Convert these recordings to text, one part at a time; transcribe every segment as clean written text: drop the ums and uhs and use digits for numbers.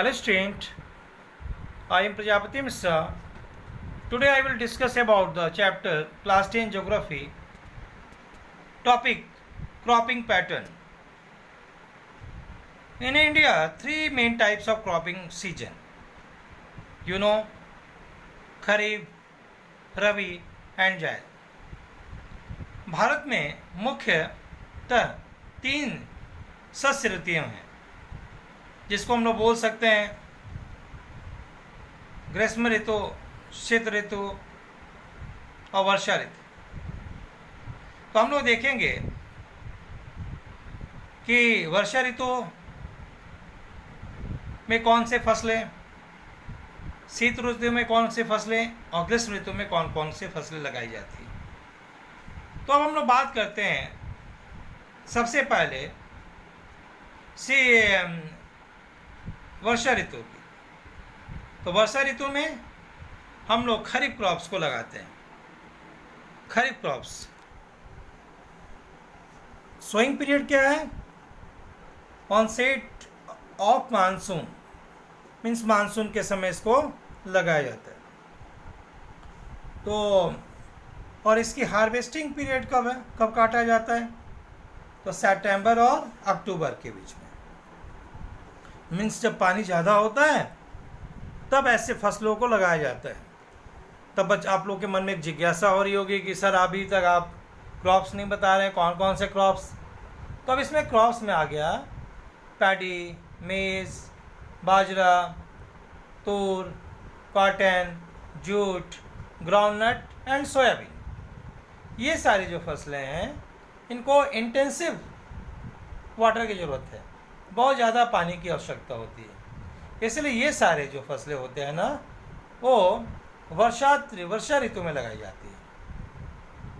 Hello student, I am Prajapati Mishra. Today I will discuss about the chapter Class 10 Geography, topic cropping pattern. In India, three main types of cropping season. You know, kharif, rabi and जायद. भारत में मुख्यतः तीन शस्य ऋतुएं हैं जिसको हम लोग बोल सकते हैं ग्रीष्म ऋतु, शीत ऋतु और वर्षा ऋतु. तो हम लोग देखेंगे कि वर्षा ऋतु में कौन से फसलें, शीत ऋतु में कौन सी फसलें और ग्रीष्म ऋतु में कौन कौन सी फसलें लगाई जाती हैं. तो अब हम लोग बात करते हैं सबसे पहले वर्षा ऋतु की. तो वर्षा ऋतु में हम लोग खरीफ क्रॉप्स को लगाते हैं. खरीफ क्रॉप्स सोइंग पीरियड क्या है? Onset of monsoon, means monsoon के समय इसको लगाया जाता है. तो और इसकी हार्वेस्टिंग पीरियड कब है, कब काटा जाता है? तो सितंबर और अक्टूबर के बीच में. मीन्स जब पानी ज़्यादा होता है तब ऐसे फसलों को लगाया जाता है. तब आप लोग के मन में एक जिज्ञासा हो रही होगी कि सर अभी तक आप क्रॉप्स नहीं बता रहे, कौन कौन से क्रॉप्स. तो अब इसमें क्रॉप्स में आ गया पैडी, मेज़, बाजरा, तूर, cotton, jute, groundnut and soybean. ये सारी जो फसलें हैं इनको इंटेंसिव वाटर की ज़रूरत है, बहुत ज़्यादा पानी की आवश्यकता होती है. इसलिए ये सारे जो फसलें होते हैं ना वो वर्षा ऋतु में लगाई जाती है.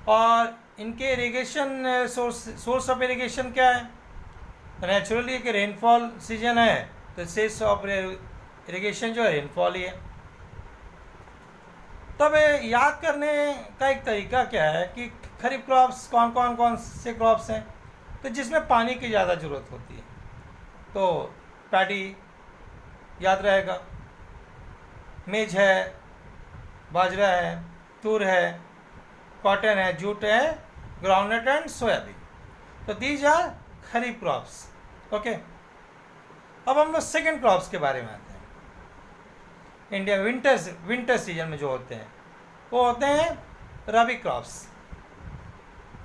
और इनके इरिगेशन सोर्स ऑफ इरिगेशन क्या है? नेचुरली कि रेनफॉल सीजन है तो सोर्स ऑफ इरिगेशन जो है रेनफॉल ही है. तब याद करने का एक तरीका क्या है कि खरीफ क्रॉप्स कौन से क्रॉप्स हैं तो जिसमें पानी की ज़्यादा ज़रूरत होती है. तो पैडी याद रहेगा, मेज है, बाजरा है, तूर है, कॉटन है, जूट है, ग्राउंडनट एंड सोयाबीन. तो these are kharif crops. Okay. अब हम लोग सेकेंड क्रॉप्स के बारे में आते हैं. इंडिया विंटर सीजन में जो होते हैं वो होते हैं रबी क्रॉप्स.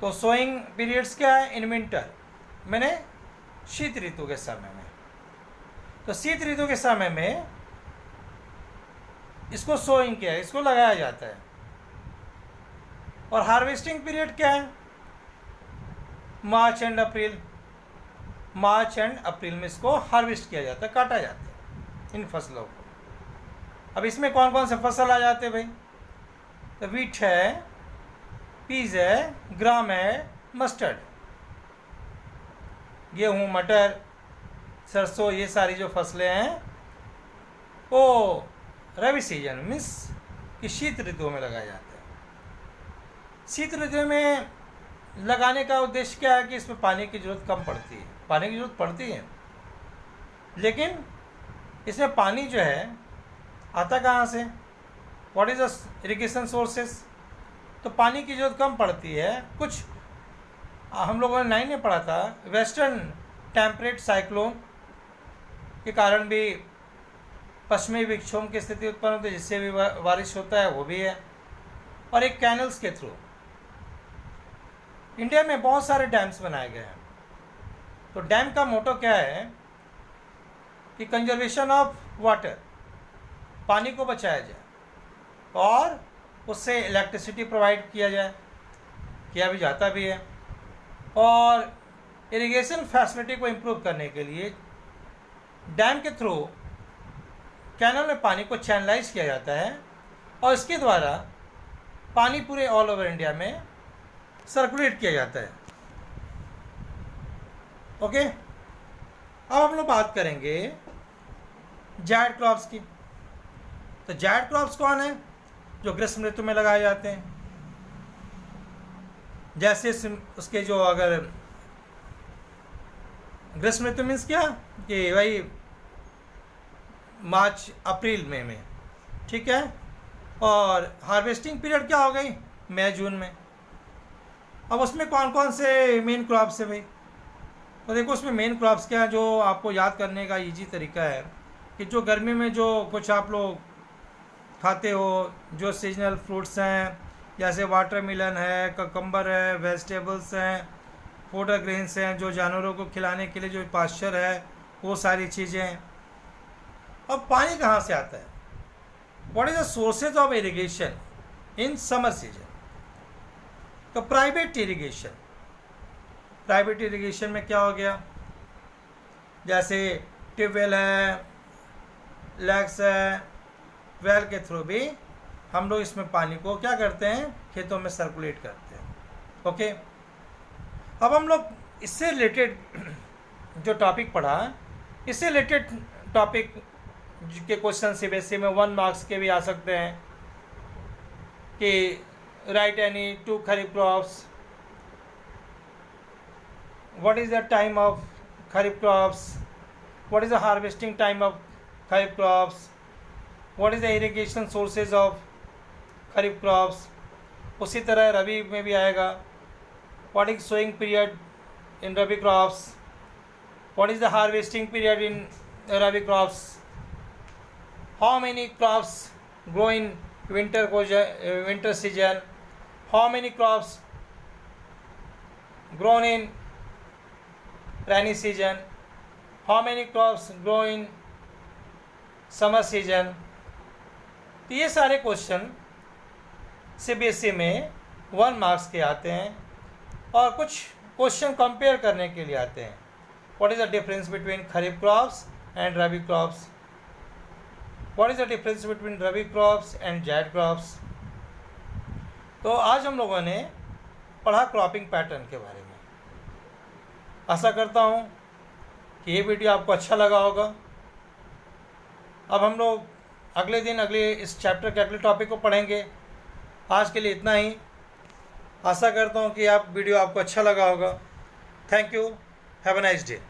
तो सोइंग पीरियड्स क्या है इन विंटर, मैंने शीत ऋतु के समय में. तो शीत ऋतु के समय में इसको सोइंग किया है, इसको लगाया जाता है. और हार्वेस्टिंग पीरियड क्या है? मार्च एंड अप्रैल में इसको हार्वेस्ट किया जाता है, काटा जाता है इन फसलों को. अब इसमें कौन कौन से फसल आ जाते हैं भाई? तो वीट है, पीज है, ग्राम है, मस्टर्ड, गेहूँ, मटर, सरसों, ये सारी जो फसलें हैं वो रबी सीजन मीन्स कि शीत ऋतु में लगाया जाता है. शीत ऋतु में लगाने का उद्देश्य क्या है कि इसमें पानी की ज़रूरत कम पड़ती है. पानी की ज़रूरत पड़ती है लेकिन इसमें पानी जो है आता कहाँ से? What is the irrigation sources? तो पानी की ज़रूरत कम पड़ती है. कुछ हम लोगों ने 9 में पढ़ा था, वेस्टर्न टेम्परेट साइक्लोन के कारण भी पश्चिमी विक्षोभ की स्थिति उत्पन्न होती है जिससे भी बारिश होता है, वो भी है. और एक कैनल्स के थ्रू इंडिया में बहुत सारे डैम्स बनाए गए हैं. तो डैम का मोटो क्या है कि कंजर्वेशन ऑफ वाटर, पानी को बचाया जाए और उससे इलेक्ट्रिसिटी प्रोवाइड किया जाए, किया भी जाता भी है. और इरिगेशन फैसिलिटी को इम्प्रूव करने के लिए डैम के थ्रू कैनल में पानी को चैनलाइज किया जाता है और इसके द्वारा पानी पूरे ऑल ओवर इंडिया में सर्कुलेट किया जाता है. ओके. अब हम लोग बात करेंगे जायड क्रॉप्स की. तो जायड क्रॉप्स कौन है? जो ग्रीष्म ऋतु में लगाए जाते हैं. जैसे उसके जो अगर ग्रीष्म ऋतु मीन्स क्या कि भाई मार्च अप्रैल मई में, ठीक है। और हार्वेस्टिंग पीरियड क्या हो गई, मई जून में। अब उसमें कौन कौन से मेन क्रॉप्स है भाई, तो देखो उसमें मेन क्रॉप्स क्या है जो आपको याद करने का इजी तरीका है कि जो गर्मी में जो कुछ आप लोग खाते हो, जो सीजनल फ्रूट्स हैं, जैसे वाटरमेलन है, ककम्बर है, वेजिटेबल्स हैं, फोडर ग्रेन्स हैं, जो जानवरों को खिलाने के लिए जो पास्चर है, वो सारी चीज़ें। अब पानी कहाँ से आता है, what is the sources of irrigation in summer season. तो प्राइवेट इरिगेशन, प्राइवेट इरिगेशन में क्या हो गया, जैसे ट्यूबवेल है, लैक्स है, वेल के थ्रू भी हम लोग इसमें पानी को क्या करते हैं, खेतों में सर्कुलेट करते हैं। ओके, अब हम लोग इससे रिलेटेड जो टॉपिक पढ़ा, इससे रिलेटेड टॉपिक के क्वेश्चन से वैसे में 1 मार्क्स के भी आ सकते हैं कि right any 2 kharif crops, what is the time of kharif crops, what is the harvesting time of kharif crops, what is the irrigation sources of kharif crops। उसी तरह रबी में भी आएगा, what is sowing period in rabi crops, what is the harvesting period in rabi crops, how many crops grow in winter season, how many crops grown in rainy season, how many crops grow in summer season। तो ये सारे question CBSE में 1 marks के आते हैं, और कुछ question compare करने के लिए आते हैं। What is the difference between kharif crops and rabi crops, what is the difference between rabi crops and Z crops. तो आज हम लोगों ने पढ़ा क्रॉपिंग पैटर्न के बारे में। आशा करता हूँ कि ये वीडियो आपको अच्छा लगा होगा। अब हम लोग अगले दिन इस चैप्टर के अगले टॉपिक को पढ़ेंगे। आज के लिए इतना ही। आशा करता हूँ कि वीडियो आपको अच्छा लगा होगा। Thank you, have a nice day.